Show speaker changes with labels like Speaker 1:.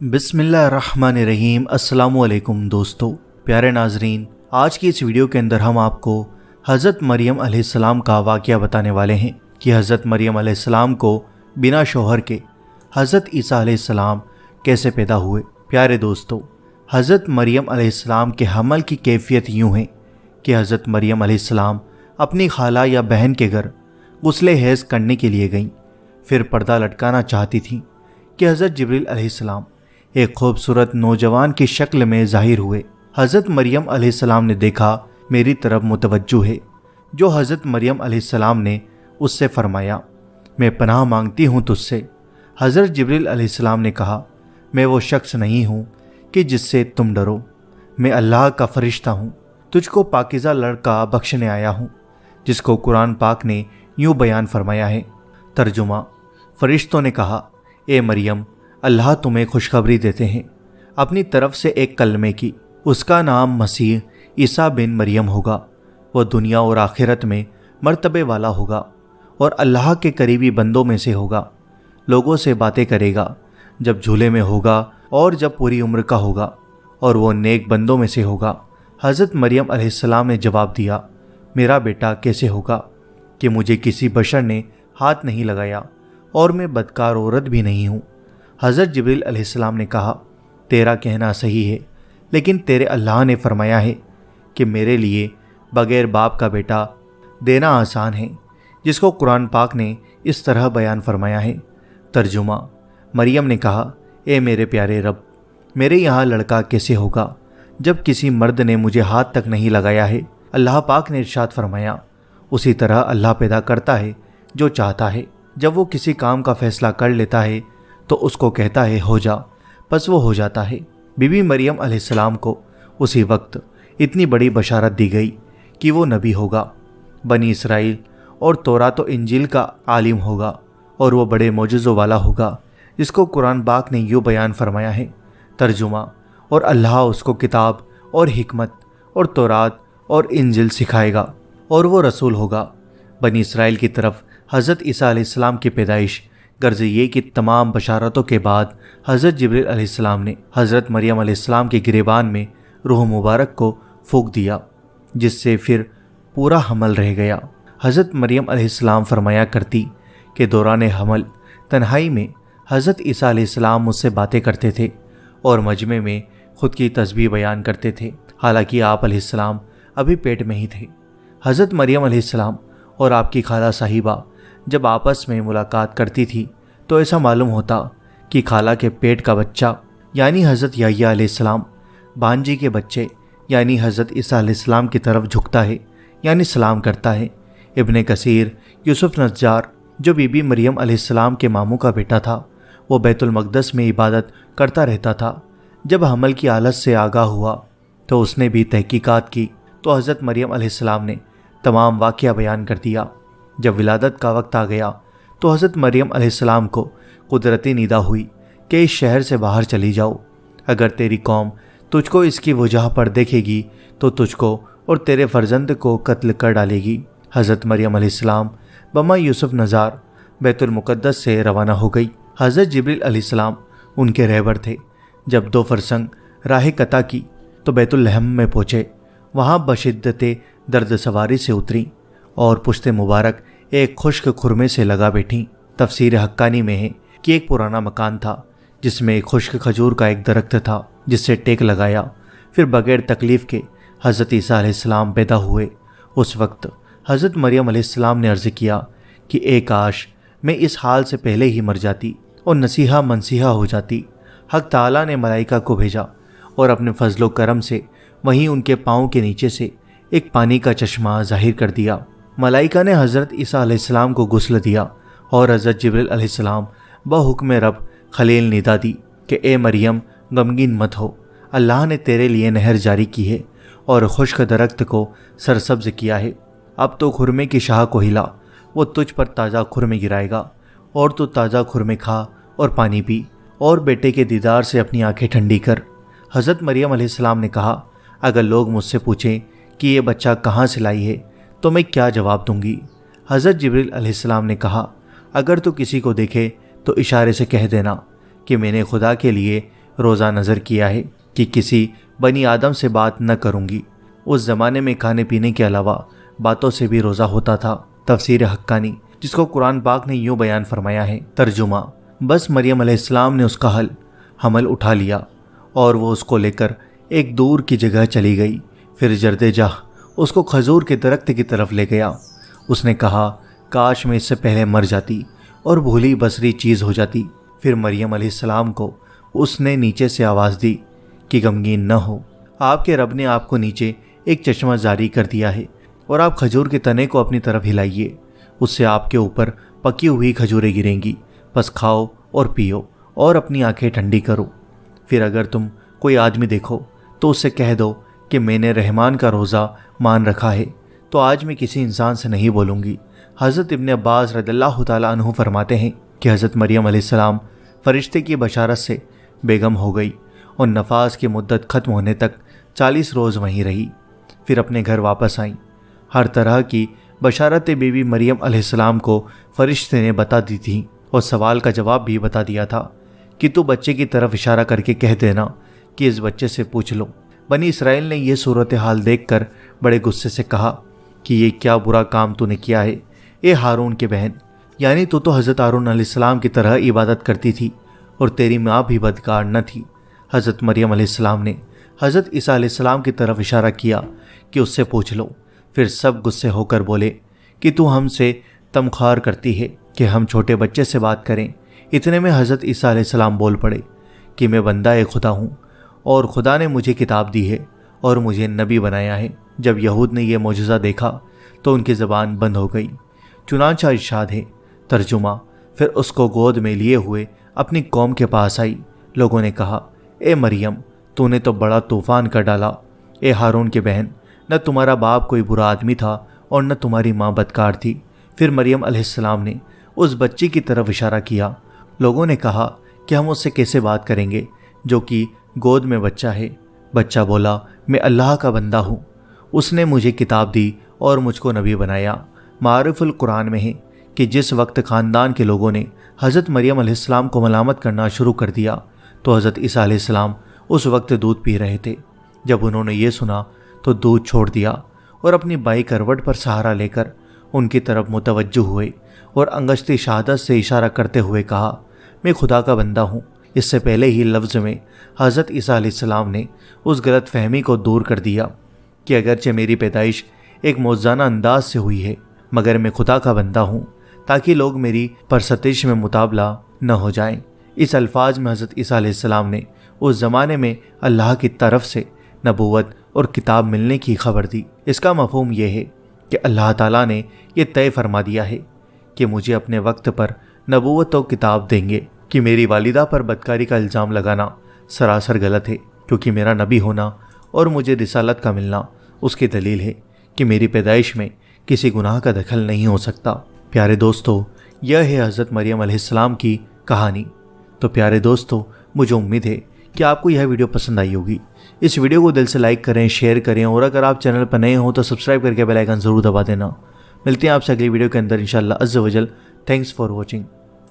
Speaker 1: बिस्मिल्लाहिर्रहमानिर्रहीम। अस्सलाम वालेकुम दोस्तों, प्यारे नाजरीन, आज की इस वीडियो के अंदर हम आपको हज़रत मरियम अलैहिस्सलाम का वाक़या बताने वाले हैं कि हज़रत मरियम अलैहिस्सलाम को बिना शौहर के हज़रत ईसा अलैहिस्सलाम कैसे पैदा हुए। प्यारे दोस्तों, हज़रत मरियम अलैहिस्सलाम के हमल की कैफियत यूँ है कि हज़रत मरियम अलैहिस्सलाम अपनी खाला या बहन के घर गुस्ले हैज़ करने के लिए गईं। फिर पर्दा लटकाना चाहती थीं कि हज़रत जिब्रील अलैहिस्सलाम एक खूबसूरत नौजवान की शक्ल में ज़ाहिर हुए। हज़रत मरियम अलैहिस्सलाम ने देखा मेरी तरफ मुतवज्जो है। जो हज़रत मरियम अलैहिस्सलाम ने उससे फरमाया, मैं पनाह मांगती हूँ तुझसे। हज़रत जिब्रील अलैहिस्सलाम ने कहा, मैं वो शख्स नहीं हूँ कि जिससे तुम डरो, मैं अल्लाह का फ़रिश्ता हूँ, तुझको पाकीज़ा लड़का बख्शने आया हूँ। जिसको कुरान पाक ने यूँ बयान फरमाया है। तर्जुमा, फ़रिश्तों ने कहा, ए मरियम, अल्लाह तुम्हें खुशखबरी देते हैं अपनी तरफ से एक कलमे की, उसका नाम मसीह ईसा बिन मरियम होगा। वह दुनिया और आखिरत में मर्तबे वाला होगा और अल्लाह के करीबी बंदों में से होगा। लोगों से बातें करेगा जब झूले में होगा और जब पूरी उम्र का होगा, और वो नेक बंदों में से होगा। हज़रत मरियम अलैहिस्सलाम ने जवाब दिया, मेरा बेटा कैसे होगा कि मुझे किसी बशर ने हाथ नहीं लगाया और मैं बदकार औरत भी नहीं हूँ। हज़रत जिब्रील अलैहिस्सलाम ने कहा, तेरा कहना सही है, लेकिन तेरे अल्लाह ने फरमाया है कि मेरे लिए बग़ैर बाप का बेटा देना आसान है, जिसको कुरान पाक ने इस तरह बयान फरमाया है। तर्जुमा, मरियम ने कहा, ए मेरे प्यारे रब, मेरे यहाँ लड़का कैसे होगा जब किसी मर्द ने मुझे हाथ तक नहीं लगाया है। अल्लाह पाक ने इरशाद फरमाया, उसी तरह अल्लाह पैदा करता है जो चाहता है। जब वो किसी काम का फ़ैसला कर लेता है तो उसको कहता है हो जा, बस वो हो जाता है। बीबी मरियम अलैहिस्सलाम को उसी वक्त इतनी बड़ी बशारत दी गई कि वो नबी होगा, बनी इसराइल और तौरात और इंजील का आलिम होगा, और वो बड़े मौजज़ों वाला होगा, जिसको कुरान पाक ने यूँ बयान फरमाया है। तर्जुमा, और अल्लाह उसको किताब और हिकमत और तौरात और इंजील सिखाएगा, और वो रसूल होगा। बनी इसराइल की तरफ हज़रत ईसा अलैहिस्सलाम की पैदाइश गर्ज़ ये कि तमाम बशारतों के बाद हज़रत जिब्रील अलैहिस्सलाम ने हज़रत मरियम अलैहिस्सलाम के गिरेबान में रूह मुबारक को फूंक दिया, जिससे फिर पूरा हमल रह गया। हज़रत मरियम अलैहिस्सलाम फरमाया करती कि दौरान हमल तन्हाई में हज़रत ईसा अलैहिस्सलाम मुझसे बातें करते थे और मजमे में ख़ुद की तस्बीह बयान करते थे, हालांकि आप अलैहिस्सलाम अभी पेट में ही थे। हज़रत मरियम अलैहिस्सलाम और आपकी खाला साहिबा जब आपस में मुलाकात करती थी तो ऐसा मालूम होता कि खाला के पेट का बच्चा यानी हज़रत याह्या अलैहिस्सलाम भांजी के बच्चे यानी हज़रत ईसा अलैहिस्सलाम की तरफ झुकता है यानी सलाम करता है। इब्ने कसीर यूसुफ नज्जार, जो बीबी मरियम अलैहिस्सलाम के मामू का बेटा था, वो बैतुल मक़दस में इबादत करता रहता था। जब हमल की हालत से आगाह हुआ तो उसने भी तहकीकात की तो हज़रत मरियम अलैहिस्सलाम ने तमाम वाक़या बयान कर दिया। जब विलादत का वक्त आ गया तो हज़रत मरियम अलैहिस्सलाम को कुदरती निदा हुई कि इस शहर से बाहर चली जाओ। अगर तेरी कौम तुझको इसकी वजह पर देखेगी तो तुझको और तेरे फर्जंद को कत्ल कर डालेगी। हज़रत मरियम अलैहिस्सलाम बमा यूसुफ नज़ार बैतुल मुक़द्दस से रवाना हो गई। हज़रत जिब्रील अलैहिस्सलाम उनके रहबर थे। जब 2 फरसंग राह कता की तो बैतुल लहम में पहुँचे। वहाँ बशिद्दते दर्द सवारी से उतरी और पुश्ते मुबारक एक खुश्क खुरमे से लगा बैठी। तफसीर हक्कानी में है कि एक पुराना मकान था जिसमें एक खुश्क खजूर का एक दरख्त था, जिससे टेक लगाया। फिर बग़ैर तकलीफ़ के हज़रत ईसा अलैहिस्सलाम पैदा हुए। उस वक्त हज़रत मरियम अलैहिस्सलाम ने अर्ज़ किया कि ए काश मैं इस हाल से पहले ही मर जाती और नसीहा मनसीहा हो जाती। हक़ ताला ने मलाइका को भेजा और अपने फजलो करम से वहीं उनके पाँव के नीचे से एक पानी का चश्मा ज़ाहिर कर दिया। मलाइका ने हज़रत ईसा अलैहिस्सलाम को गुस्ल दिया और हज़रत जिब्रील अलैहिस्सलाम बहुक्म रब खलील निदा दी कि ए मरियम, गमगीन मत हो, अल्लाह ने तेरे लिए नहर जारी की है और खुश्क दरख्त को सरसब्ज किया है। अब तो खुरमे की शाह को हिला, वो तुझ पर ताज़ा खुरमे गिराएगा और तू ताज़ा खुरमे खा और पानी पी और बेटे के दीदार से अपनी आंखें ठंडी कर। हज़रत मरियम अलैहिस्सलाम ने कहा, अगर लोग मुझसे पूछें कि ये बच्चा कहाँ से लाई है तो मैं क्या जवाब दूंगी। हज़रत जिब्रील अलैहिस्सलाम ने कहा, अगर तू किसी को देखे तो इशारे से कह देना कि मैंने खुदा के लिए روزہ نظر کیا ہے کہ کسی بنی آدم سے بات نہ کروں گی۔ اس زمانے میں کھانے پینے کے علاوہ باتوں سے بھی روزہ ہوتا تھا۔ تفسیر حقانی، جس کو قرآن پاک نے یوں بیان فرمایا ہے۔ ترجمہ: بس مریم علیہ السلام نے اس کا حمل اٹھا لیا اور وہ اس کو لے کر ایک دور کی جگہ چلی گئی۔ پھر جرد جاہ اس کو کھجور کے درخت کی طرف لے گیا۔ اس نے کہا، کاش میں اس سے پہلے مر جاتی اور بھولی بسری چیز ہو جاتی۔ پھر مریم علیہ السلام کو اس نے نیچے سے آواز دی کہ غمگین نہ ہو، آپ کے رب نے آپ کو نیچے ایک چشمہ جاری کر دیا ہے اور آپ کھجور کے تنے کو اپنی طرف ہلائیے، اس سے آپ کے اوپر پکی ہوئی کھجوریں گریں گی، بس کھاؤ اور پیو اور اپنی آنکھیں ٹھنڈی کرو۔ پھر اگر تم کوئی آدمی دیکھو تو اس سے کہہ دو کہ میں نے رحمان کا روزہ مان رکھا ہے، تو آج میں کسی انسان سے نہیں بولوں گی۔ حضرت ابن عباس رضی اللہ تعالیٰ عنہ فرماتے ہیں کہ حضرت مریم علیہ السلام فرشتے کی بشارت سے بیگم ہو گئی اور نفاس کی مدت ختم ہونے تک 40 روز وہیں رہی، پھر اپنے گھر واپس آئیں۔ ہر طرح کی بشارتیں بی بی مریم علیہ السلام کو فرشتے نے بتا دی تھیں اور سوال کا جواب بھی بتا دیا تھا کہ تو بچے کی طرف اشارہ کر کے کہہ دینا کہ اس بچے سے پوچھ لو۔ بنی اسرائیل نے یہ صورتحال دیکھ کر بڑے غصے سے کہا کہ یہ کیا برا کام تو نے کیا ہے، اے ہارون کی بہن، یعنی تو حضرت ہارون علیہ السلام کی طرح عبادت کرتی تھی اور تیری ماں بھی بدکار نہ تھی۔ حضرت مریم علیہ السلام نے حضرت عیسیٰ علیہ السلام کی طرف اشارہ کیا کہ اس سے پوچھ لو۔ پھر سب غصے ہو کر بولے کہ تو ہم سے تمخوار کرتی ہے کہ ہم چھوٹے بچے سے بات کریں۔ اتنے میں حضرت عیسیٰ علیہ السلام بول پڑے کہ میں بندہ خدا ہوں اور خدا نے مجھے کتاب دی ہے اور مجھے نبی بنایا ہے۔ جب یہود نے یہ معجزہ دیکھا تو ان کی زبان بند ہو گئی۔ چنانچہ ارشاد ہے۔ ترجمہ: پھر اس کو گود میں لیے ہوئے اپنی قوم کے پاس آئی۔ لوگوں نے کہا، اے مریم، تو نے تو بڑا طوفان کر ڈالا۔ اے ہارون کی بہن، نہ تمہارا باپ کوئی برا آدمی تھا اور نہ تمہاری ماں بدکار تھی۔ پھر مریم علیہ السلام نے اس بچے کی طرف اشارہ کیا۔ لوگوں نے کہا کہ ہم اس سے کیسے بات کریں گے جو کہ گود میں بچہ ہے۔ بچہ بولا، میں اللہ کا بندہ ہوں، اس نے مجھے کتاب دی اور مجھ کو نبی بنایا۔ معارف القرآن میں ہے کہ جس وقت خاندان کے لوگوں نے حضرت مریم علیہ السلام کو ملامت کرنا شروع کر دیا تو حضرت عیسیٰ علیہ السلام اس وقت دودھ پی رہے تھے۔ جب انہوں نے یہ سنا تو دودھ چھوڑ دیا اور اپنی بائیں کروٹ پر سہارا لے کر ان کی طرف متوجہ ہوئے اور انگشتی شہادت سے اشارہ کرتے ہوئے کہا، میں خدا کا بندہ ہوں۔ اس سے پہلے ہی لفظ میں حضرت عیسیٰ علیہ السلام نے اس غلط فہمی کو دور کر دیا کہ اگرچہ میری پیدائش ایک موزانہ انداز سے ہوئی ہے مگر میں خدا کا بندہ ہوں، تاکہ لوگ میری پرستش میں مطابلہ نہ ہو جائیں۔ اس الفاظ میں حضرت عیسیٰ علیہ السلام نے اس زمانے میں اللہ کی طرف سے نبوت اور کتاب ملنے کی خبر دی۔ اس کا مفہوم یہ ہے کہ اللہ تعالیٰ نے یہ طے فرما دیا ہے کہ مجھے اپنے وقت پر نبوت و کتاب دیں گے، کہ میری والدہ پر بدکاری کا الزام لگانا سراسر غلط ہے، کیونکہ میرا نبی ہونا اور مجھے رسالت کا ملنا اس کی دلیل ہے کہ میری پیدائش میں کسی گناہ کا دخل نہیں ہو سکتا۔ پیارے دوستو، یہ ہے حضرت مریم علیہ السلام کی کہانی۔ تو پیارے دوستو، مجھے امید ہے کہ آپ کو یہ ویڈیو پسند آئی ہوگی۔ اس ویڈیو کو دل سے لائک کریں، شیئر کریں اور اگر آپ چینل پر نئے ہوں تو سبسکرائب کر کے بیل آئیکن ضرور دبا دینا۔ ملتے ہیں آپ سے اگلی ویڈیو کے اندر انشاءاللہ عز و جل۔ Thanks for watching.